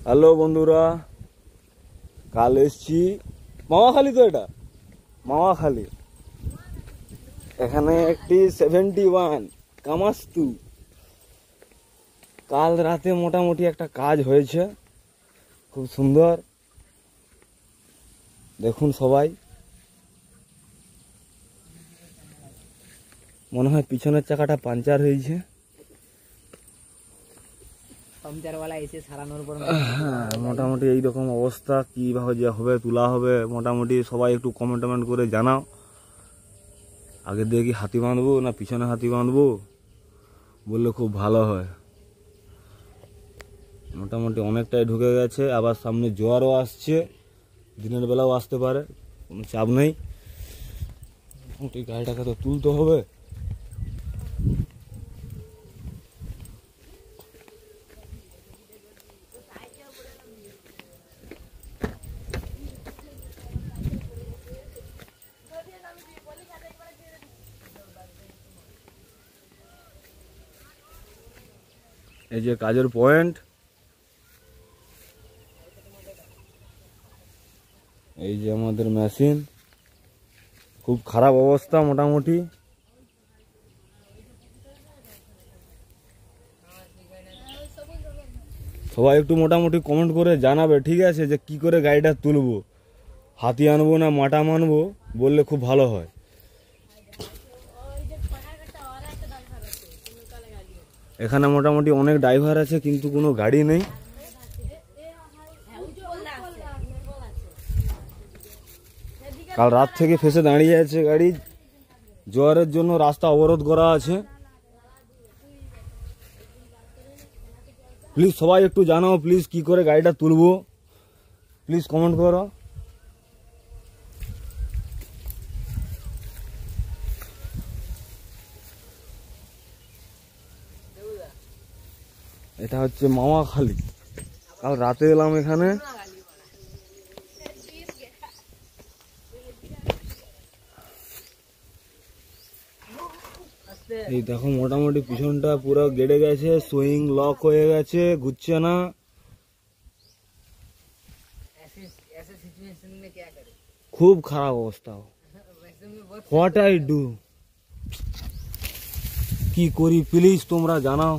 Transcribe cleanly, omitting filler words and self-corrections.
Hello বন্ধুরা, কাল এসছি মামাখালি। তো এটা মামাখালি, এখানে একটি 71 কামাস্তু। কাল রাতে মোটামুটি একটা কাজ হয়েছে, খুব সুন্দর। দেখুন সবাই, মনে হয় পিছনের চাকাটা পাঞ্চার হয়েছে। মোটামুটি এইরকম অবস্থা। কিভাবে যে হবে, তোলা হবে, মোটামুটি সবাই একটু কমেন্ট করে জানাও। আগে দিয়ে কি হাতি বাঁধবো না পিছনে হাতি বাঁধবো, বললে খুব ভালো হয়। মোটামুটি অনেকটাই ঢুকে গেছে, আবার সামনে জোয়ারও আসছে, দিনের বেলাও আসতে পারে, কোনো চাপ নেই। মোটামুটি গাড়িটাকে তো তুলতে হবে। এই যে কাজের পয়েন্ট, এই যে আমাদের মেশিন, খুব খারাপ অবস্থা। মোটামুটি সবাই একটু মোটামুটি কমেন্ট করে জানাবে, ঠিক আছে, যে কি করে গাড়িটা তুলবো, হাতি আনবো না মাটা মানবো, বললে খুব ভালো হয়। এখানে মোটামুটি অনেক ড্রাইভার আছে, কিন্তু কোনো গাড়ি নেই। কাল রাত থেকে ফেসে দাঁড়িয়ে আছে গাড়ি, জোয়ারের জন্য রাস্তা অবরোধ করা আছে। প্লিজ সবাই একটু জানাও, প্লিজ কি করে গাড়িটা তুলবো, প্লিজ কমেন্ট করো। এটা হচ্ছে মামাখালি। কাল রাতে এলাম এখানে। এই দেখো, মোটামুটি পিছনটা পুরো গেড়ে গেছে, সুইং লক হয়ে গেছে, ঘুরছে না। খুব খারাপ অবস্থা। হোয়াট আই ডু, কি করি প্লিজ তোমরা জানাও।